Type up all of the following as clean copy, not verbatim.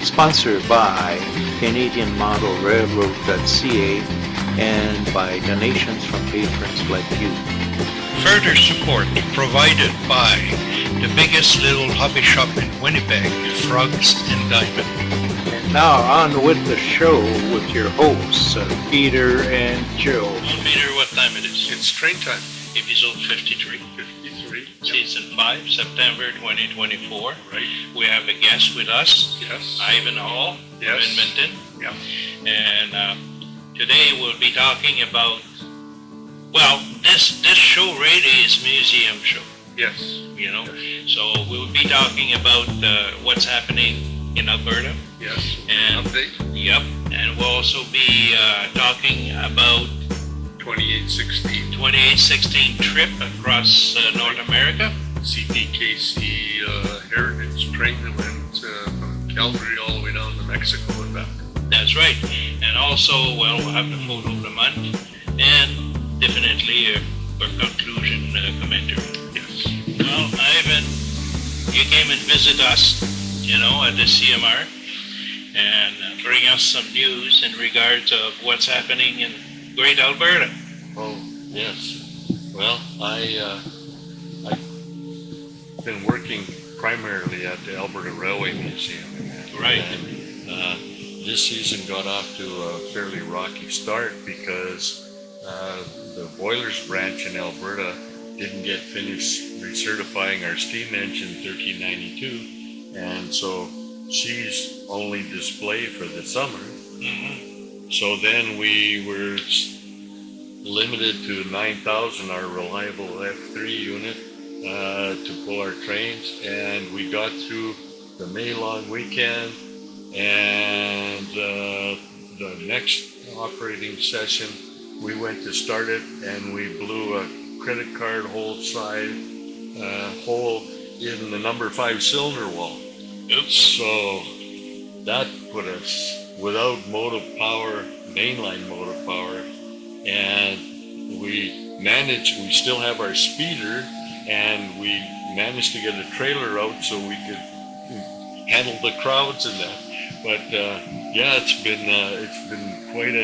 Sponsored by Canadian Model Railroad.ca and by donations from patrons like you. Further support provided by the biggest little hobby shop in Winnipeg, Frogs and Diamond. And now on with the show with your hosts, Peter and Joe. Well, Peter, what time it is? It's train time. Episode 53. 53. Season 5, September 2024. Right. We have a guest with us. Yes. Ivan Hall Yes. from Edmonton. Yeah. And today we'll be talking about, well, this show really is museum show, Yes. you know. So we'll be talking about what's happening in Alberta. Yes. And Update. Yep. And we'll also be talking about 2816. 2816 trip across North America. CPKC Heritage train that went from Calgary all the way down to Mexico and back. That's right. And also, well, we'll have the photo of the month and definitely a conclusion commentary. Yes. Well, Ivan, you came and visit us, you know, at the CMR and bring us some news in regards of what's happening in Great Alberta. Oh, yes. Well, I've been working primarily at the Alberta Railway Museum. Right. And this season got off to a fairly rocky start because the boilers branch in Alberta didn't get finished recertifying our steam engine 1392, and so she's only display for the summer. Mm-hmm. So then we were limited to 9,000, our reliable F3 unit, to pull our trains, and we got through the May long weekend, and the next operating session we went to start it, and we blew a credit card hole in the number 5 cylinder wall. Oops. So that put us without motive power, mainline motive power, and we still have our speeder, and we managed to get a trailer out so we could handle the crowds and that. But yeah, it's been quite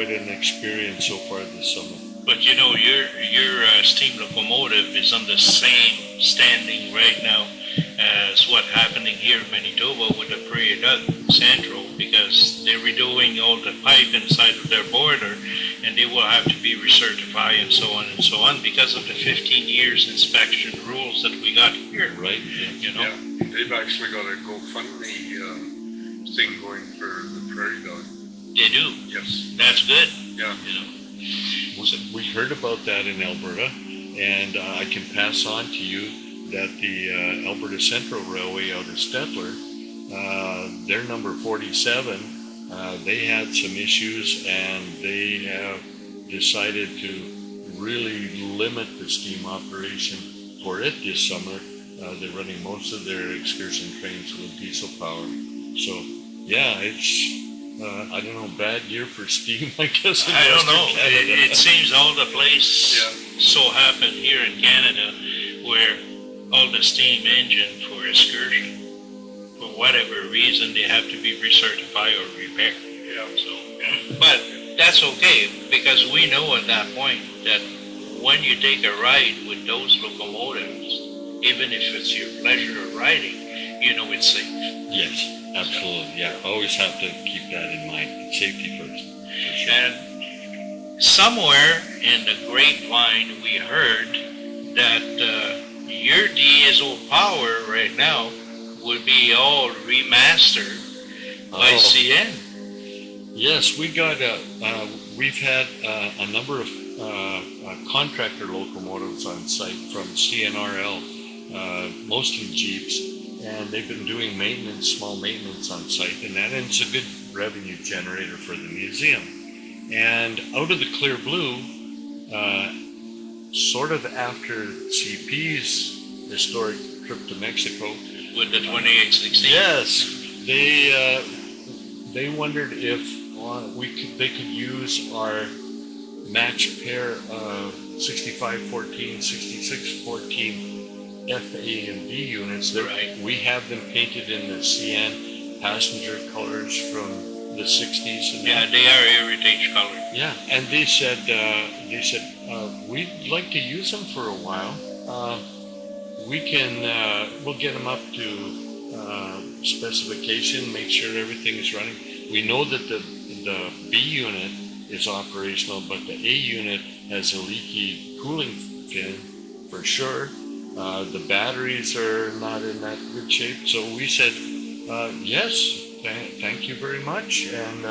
an experience so far this summer. But you know, your steam locomotive is on the same standing right now as what's happening here in Manitoba with the Prairie Dog Central, because they're redoing all the pipe inside of their boiler, and they will have to be recertified and so on because of the 15 years inspection rules that we got here. Right. You know. Yeah. They've actually got a GoFundMe thing going for the Prairie Dog. They do. Yes. That's good. Yeah. You know. We heard about that in Alberta, and I can pass on to you that the Alberta Central Railway out of Stettler, their number 47, they had some issues, and they have decided to really limit the steam operation for it this summer. They're running most of their excursion trains with diesel power. So, yeah, it's, I don't know, bad year for steam, I guess. I don't know. It seems all the place so happened here in Canada where all the steam engine for excursion, for whatever reason, they have to be recertified or repaired. Yeah. So, but that's okay, because we know at that point that when you take a ride with those locomotives, even if it's your pleasure of riding, you know it's safe. Yes, absolutely. Yeah, always have to keep that in mind. Safety first. For sure. And somewhere in the grapevine, we heard that your diesel power right now would be all remastered by CN. Yes, we've had a number of contractor locomotives on site from CNRL, mostly Jeeps, and they've been doing small maintenance on site, and it's a good revenue generator for the museum. And out of the clear blue, sort of after CP's historic trip to Mexico, with the 2816. yes, they wondered if they could use our matched pair of 6514, 6614 FA and B units. Right. We have them painted in the CN passenger colors from the 60s. And Yeah, they are heritage color. yeah, and they said we'd like to use them for a while. We'll get them up to specification, make sure everything is running. We know that the B unit is operational, but the A unit has a leaky cooling fin for sure. The batteries are not in that good shape, so we said yes, thank you very much, and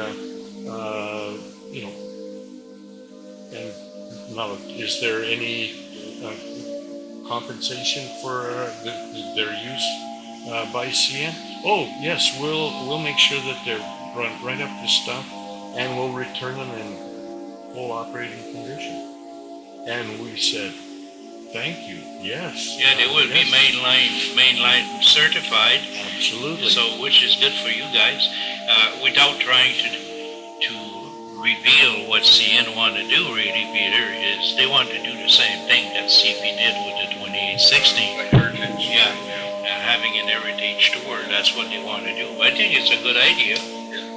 and now, is there any compensation for their use by CN? Oh yes, we'll make sure that they're right up to stuff, and we'll return them in full operating condition. And we said, thank you. Yes. Yeah, they will be mainline certified. Absolutely. So, which is good for you guys, without trying to reveal what CN want to do. Really, Peter, is they want to do the same thing that CP did with the 2860. Heritage. Yeah, having an heritage tour. That's what they want to do. I think it's a good idea,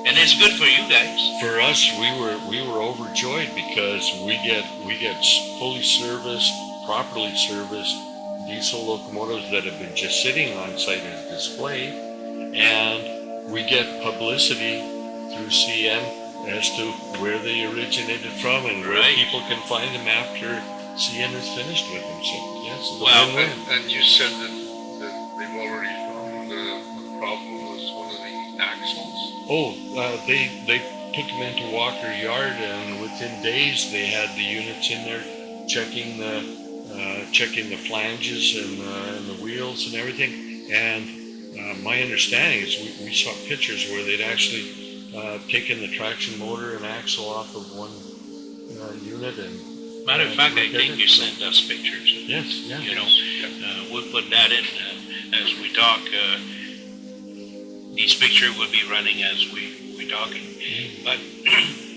and it's good for you guys. For us, we were overjoyed because we get fully serviced, properly serviced diesel locomotives that have been just sitting on site as display, and we get publicity through CN as to where they originated from and where Right. people can find them after CN is finished with them. So yes, it's a Well, win-win. And you said that they've already found the problem was one of the axles. Oh, they took them into Walker Yard, and within days they had the units in there checking the flanges and the wheels and everything. And my understanding is we saw pictures where they'd actually taken the traction motor and axle off of one unit. And Matter of fact, I think you sent us pictures. yes, yeah. You know, we'll put that in as we talk. These pictures will be running as we're talking. But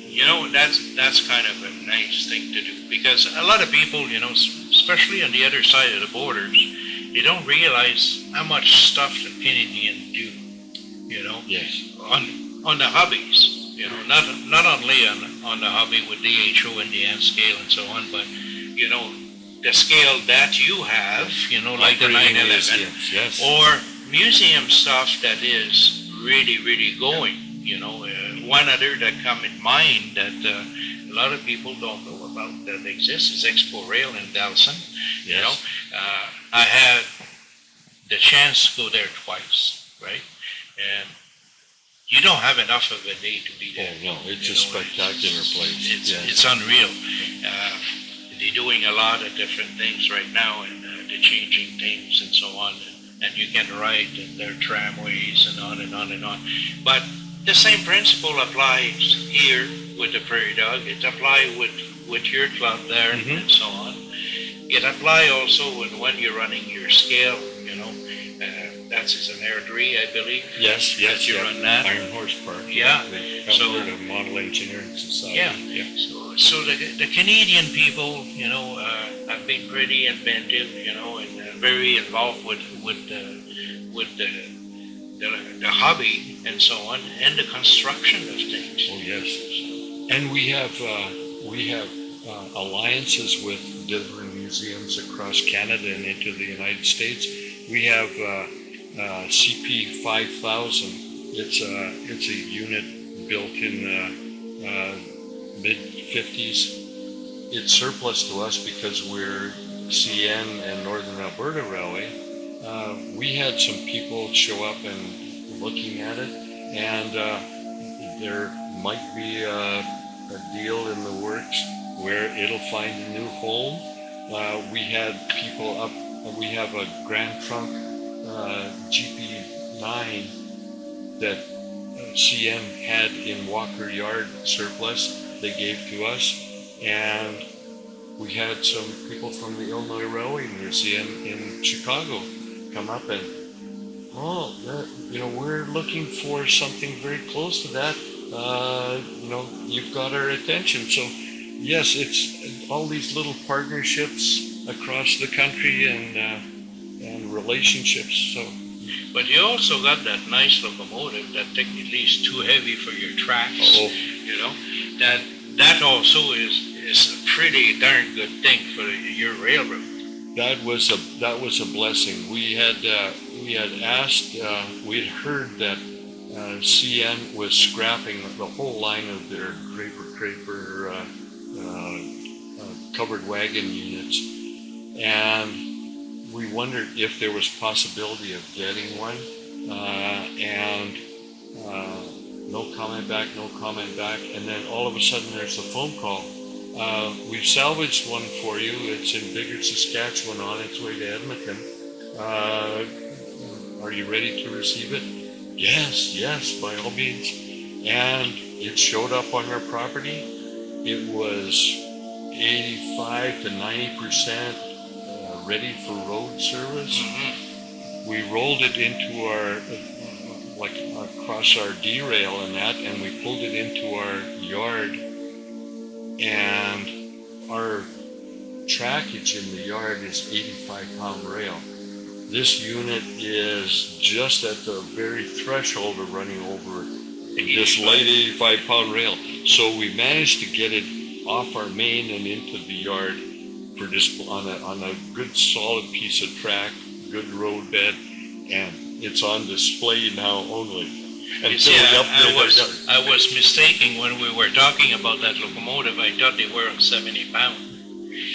you know, that's kind of a nice thing to do, because a lot of people, you know, especially on the other side of the borders, they don't realize how much stuff the Canadians do. You know, Yes. on the hobbies. You know, not only on the hobby with DHO and the N scale and so on, but you know, the scale that you have, you know, like the Operating 911, museums, yes. or museum stuff that is really going. You know, one other that come in mind that a lot of people don't know about that exists is Expo Rail in Dalson. You know, Yes. I had the chance to go there twice, right? And you don't have enough of a day to be there. Oh no, it's You a know, spectacular place. It's unreal. They're doing a lot of different things right now, and they're changing things and so on. And you can ride their tramways and on and on and on. But the same principle applies here with the Prairie Dog. It applies with your club there and so on. It applies also when you're running your scale. You know, that's an Air 3, I believe. Yes, that you run that. Iron Horse Park. Yeah. The So- Alberta Model Engineering Society. Yeah. So the Canadian people, you know, have been pretty inventive, you know, and very involved with the hobby and so on, and the construction of things. Oh yes. And we have alliances with different museums across Canada and into the United States. We have CP 5000. It's a unit built in the mid 50s. It's surplus to us because we're CN and Northern Alberta Railway. We had some people show up and looking at it, and there might be a deal in the works where it'll find a new home. We had people up. We have a Grand Trunk GP9 that CN had in Walker Yard surplus. They gave to us, and we had some people from the Illinois Railway Museum in Chicago come up and, we're looking for something very close to that. You've got our attention. So yes, it's all these little partnerships across the country and relationships. So But you also got that nice locomotive that technically is too heavy for your tracks. Oh. You know, that also is a pretty darn good thing for your railroad. That was a blessing. We had asked, we had heard that CN was scrapping the whole line of their Draper covered wagon units, and we wondered if there was possibility of getting one. And no comment back, and then all of a sudden there's a phone call. We've salvaged one for you. It's in Bigger, Saskatchewan, on its way to Edmonton. Are you ready to receive it? Yes, by all means. And it showed up on our property. It was 85 to 90% ready for road service. Mm-hmm. We rolled it into our, across our derail and that, and we pulled it into our yard. And our trackage in the yard is 85-pound rail. This unit is just at the very threshold of running over this light 85-pound rail. So we managed to get it off our main and into the yard for on a good solid piece of track, good road bed, and it's on display now only. You see, I was mistaken when we were talking about that locomotive. I thought they were on 70 pounds,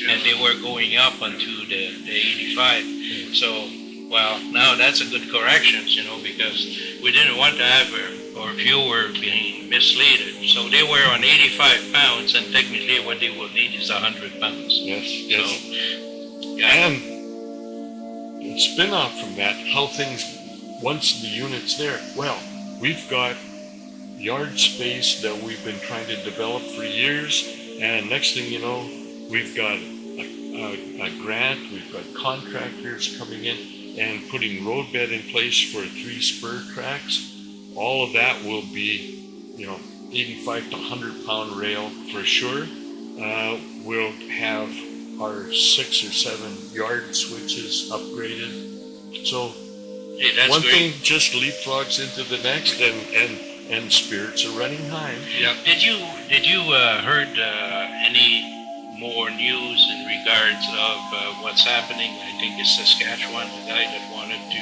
and they were going up onto the 85. So, well, now that's a good correction, because we didn't want to have our viewer being misled. So they were on 85 pounds, and technically what they will need is 100 pounds. Yes. So, yeah. And a spin-off from that, how things, once the unit's there, well, we've got yard space that we've been trying to develop for years, and next thing you know, we've got a grant, we've got contractors coming in and putting roadbed in place for 3 spur tracks. All of that will be, 85 to 100-pound rail for sure. We'll have our 6 or 7 yard switches upgraded. So hey, that's one great. thing just leapfrogs into the next, and spirits are running high. Yeah. Did you heard any more news in regards of what's happening? I think it's Saskatchewan, the guy that wanted to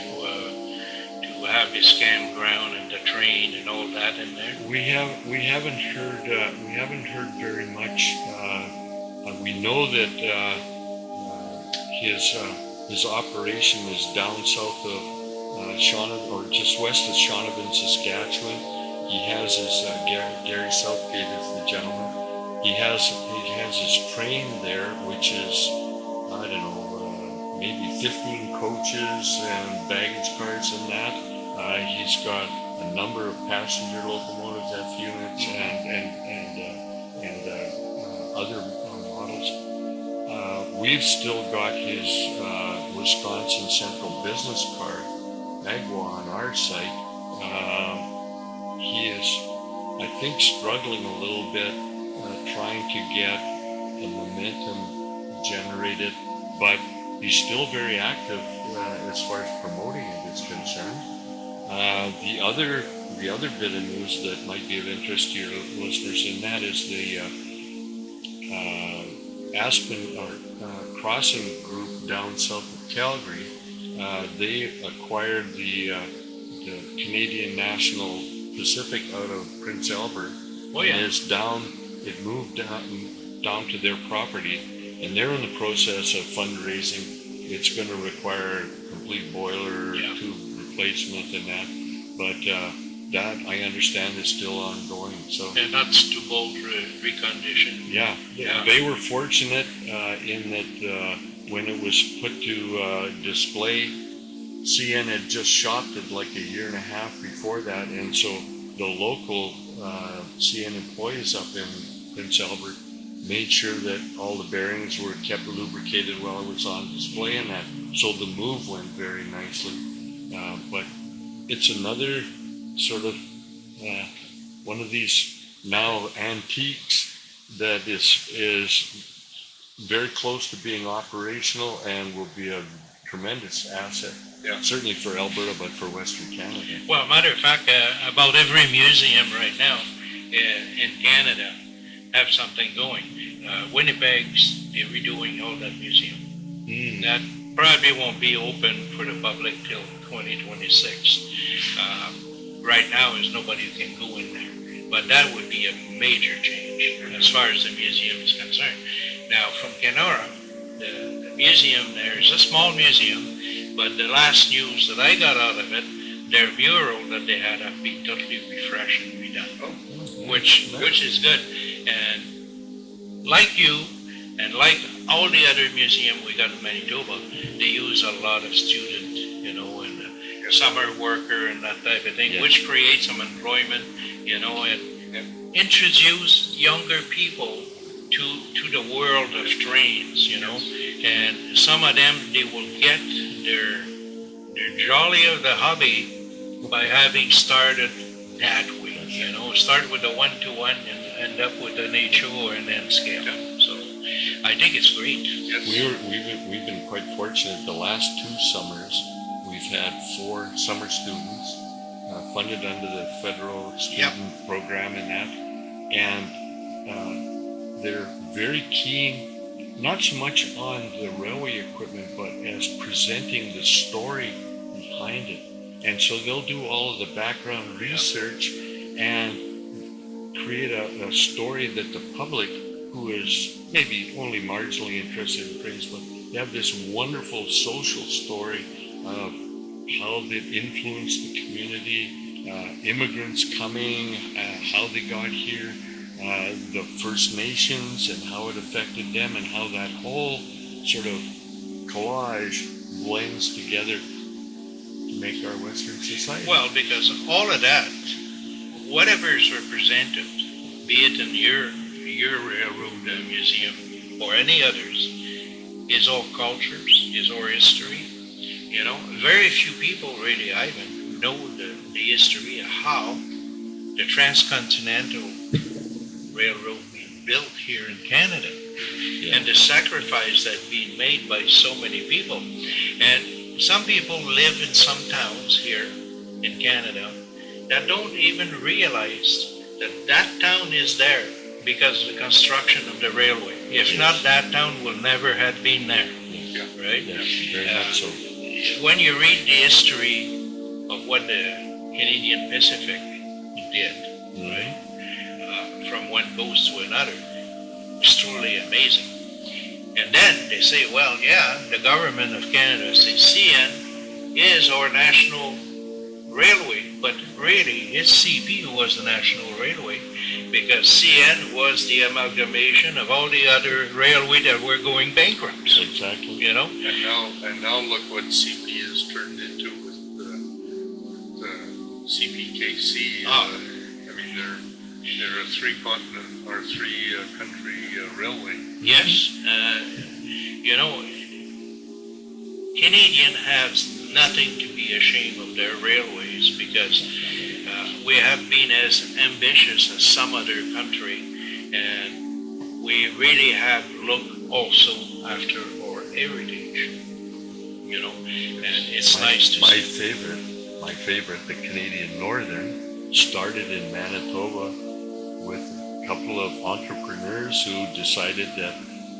have his campground and the train and all that in there. We haven't heard very much. We know that his operation is down south of or just west of Shaunavon, Saskatchewan. He has his Gary Southgate is the gentleman. He has his train there, which is maybe 15 coaches and baggage cars and that. He's got a number of passenger locomotives, F units, and other models. We've still got his Wisconsin Central business card, Magua, on our site. He is, I think, struggling a little bit, trying to get the momentum generated, but he's still very active as far as promoting it is concerned. The other bit of news that might be of interest to your listeners, and that is the Aspen Crossing Group down south of Calgary. They acquired the Canadian National Pacific out of Prince Albert. Oh yeah. And it moved down to their property, and they're in the process of fundraising. It's going to require complete boiler, tube replacement and that, but that I understand is still ongoing. So And that's to bolt recondition. yeah, they were fortunate in that when it was put to display, CN had just shopped it like a year and a half before that, and so the local CN employees up in Prince Albert made sure that all the bearings were kept lubricated while it was on display and that, so the move went very nicely. But it's another sort of one of these now antiques that is very close to being operational and will be a tremendous asset Yeah. certainly for Alberta, but for Western Canada. Well, matter of fact, about every museum right now in Canada have something going. Winnipeg's, they're redoing all that museum. Mm. That probably won't be open for the public till 2026. Right now, there's nobody who can go in there. But that would be a major change as far as the museum is concerned. Now, from Kenora, the museum there is a small museum, but the last news that I got out of it, their mural that they had have been totally refreshed and redone, which is good. And like you, and like all the other museum we got in Manitoba, they use a lot of student, and summer worker and that type of thing, Yeah. which creates some employment, and introduce younger people to the world of trains, and some of them, they will get their jolly of the hobby by having started that way, start with the one-to-one and end up with an HO and then scale. So I think it's great. Yes. We've been quite fortunate. The last 2 summers, we've had 4 summer students funded under the federal student program and that, and they're very keen, not so much on the railway equipment, but as presenting the story behind it. And so they'll do all of the background research and create a story that the public, who is maybe only marginally interested in trains, but they have this wonderful social story of how they influenced the community, immigrants coming, how they got here, the First Nations and how it affected them, and how that whole sort of collage blends together to make our Western society. Well, because all of that, whatever is represented, be it in your railroad museum or any others, is all cultures, is all history. Very few people really, Ivan, know the history of how the transcontinental railroad being built here in Canada, and the sacrifice that being made by so many people. And some people live in some towns here in Canada that don't even realize that town is there because of the construction of the railway. If not, that town will never have been there, right? Yeah, very much so. When you read the history of what the Canadian Pacific did, right, from one coast to another, it's truly amazing. And then they say, well, yeah, the government of Canada says CN is our national railway, but really it's CP who was the national railway, because CN was the amalgamation of all the other railway that were going bankrupt. Exactly. And now look what CP has turned into with the CPKC. I mean, they're a 3-continent or 3-country railway. Yes, Canadian has nothing to be ashamed of their railways, because we have been as ambitious as some other country, and we really have looked also after our heritage, and it's nice to see. My favorite, the Canadian Northern, started in Manitoba with a couple of entrepreneurs who decided that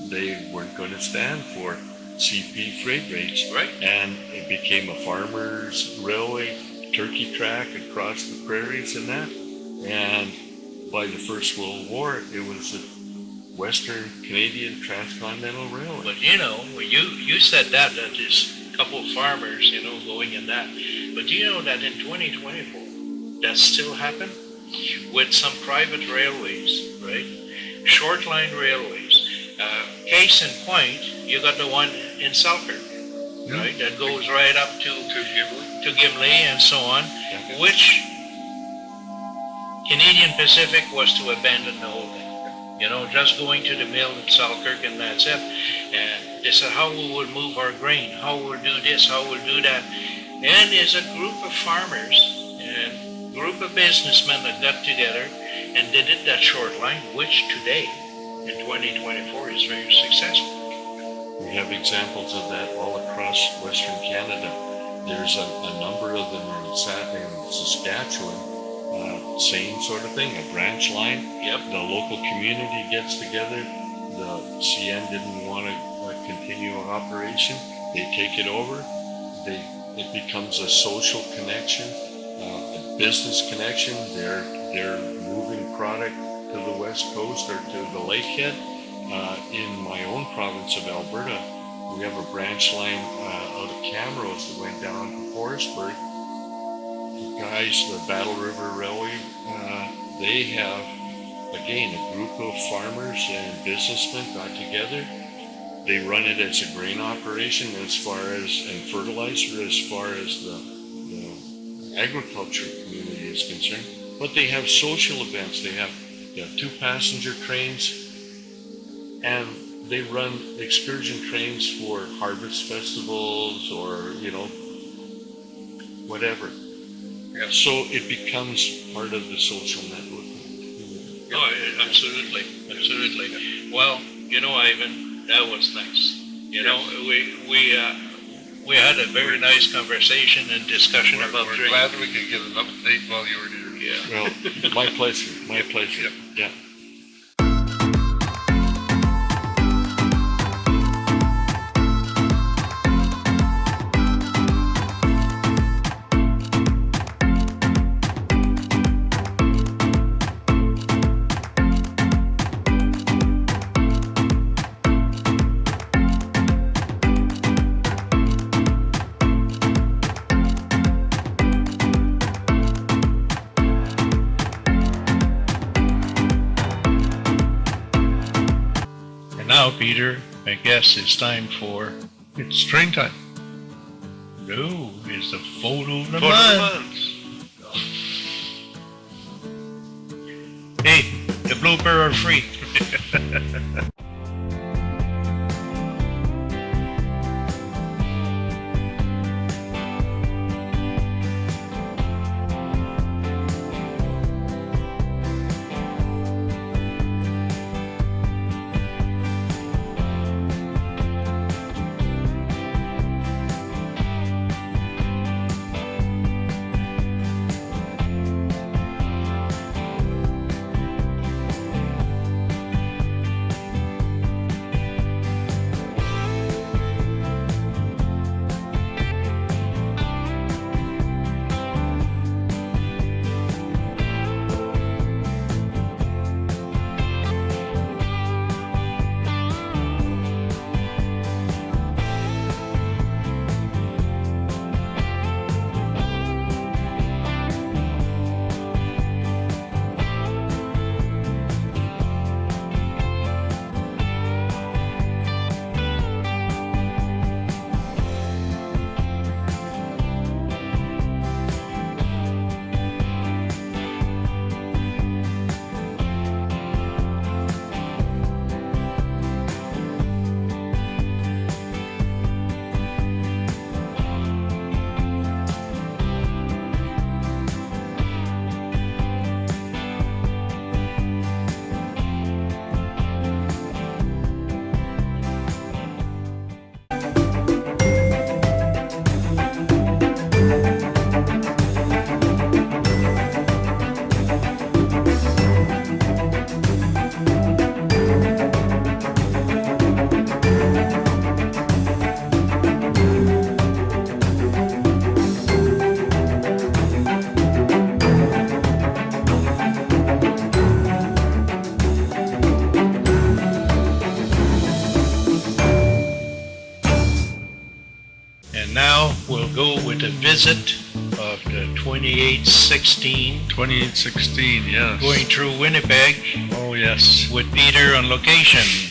they weren't going to stand for CP freight rates. Right. And it became a farmer's railway, turkey track across the prairies and that. And by the First World War, it was a Western Canadian Transcontinental Railway. But you said that there's a couple of farmers, going in that. But do you know that in 2024, that still happened with some private railways, right? Short line railways. Case in point, you got the one in Selkirk, right? That goes right up to Gimli and so on, which Canadian Pacific was to abandon the whole thing. Just going to the mill in Selkirk and that's it. And they said, how we will move our grain, how we'll do this, how we'll do that. And there's a group of farmers and group of businessmen that got together and they did that short line, which today, in 2024, is very successful. We have examples of that all across Western Canada. There's a number of them in Saskatchewan, same sort of thing, a branch line. Yep. The local community gets together. The CN didn't want to continue operation. They take it over. It becomes a social connection, a business connection. They're moving product to the west coast or to the lakehead. In my own province of Alberta, we have a branch line out of Camrose that went down to Forestburg. The guys, the Battle River Railway, they have, again, a group of farmers and businessmen got together. They run it as a grain operation and fertilizer as far as the agriculture community is concerned. But they have social events. They have 2 passenger trains, and they run excursion trains for harvest festivals or, whatever. Yeah. So it becomes part of the social network. Oh, absolutely. Well, Ivan, that was nice. We had a very nice conversation and discussion about We're drinking. glad we could get an update while you were here. Yeah. Well, my pleasure. Yeah. Now, Peter, I guess it's time for... It's train time. No, it's the photo of the Photo month. of Hey, the blooper are free. And now we'll go with a visit of the 2816 2816, yes. going through Winnipeg Oh, yes. with Peter on location.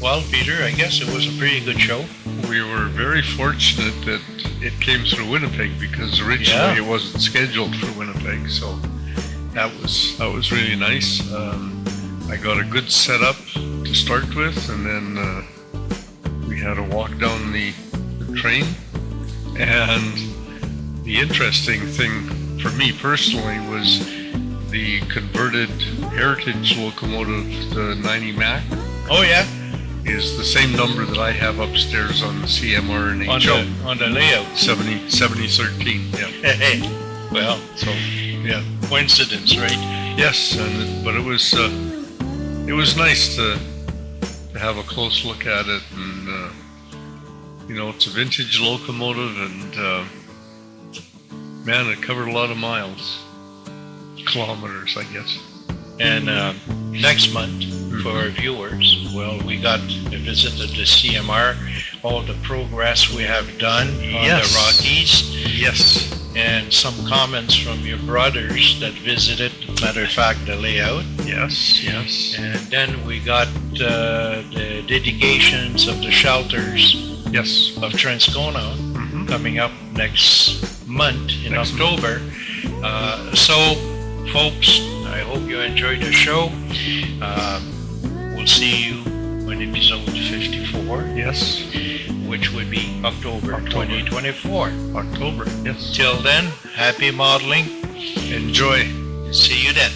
Well, Peter, I guess it was a pretty good show. We were very fortunate that it came through Winnipeg because originally it wasn't scheduled for Winnipeg, so that was really nice. I got a good setup to start with, and then we had a walk down the train. And the interesting thing for me personally was the converted heritage locomotive, the 90 Mac. Oh yeah, is the same number that I have upstairs on the CMR and HO. on the layout. 7013, yeah. Hey, well, So, yeah. coincidence, right? Yes, but it was nice to have a close look at it, and it's a vintage locomotive, and man, it covered a lot of miles, kilometers, I guess. And next month, for our viewers, well, we got to visit the CMR, all the progress we have done on the Rockies. Yes. And some comments from your brothers that visited, matter of fact, the layout. Yes. And then we got the dedications of the shelters Yes. of Transcona coming up next month in October. So, folks, I hope you enjoyed the show. We'll see you on episode 54. Yes. Which would be October 2024. October, yes. Till then, happy modeling. Enjoy. See you then.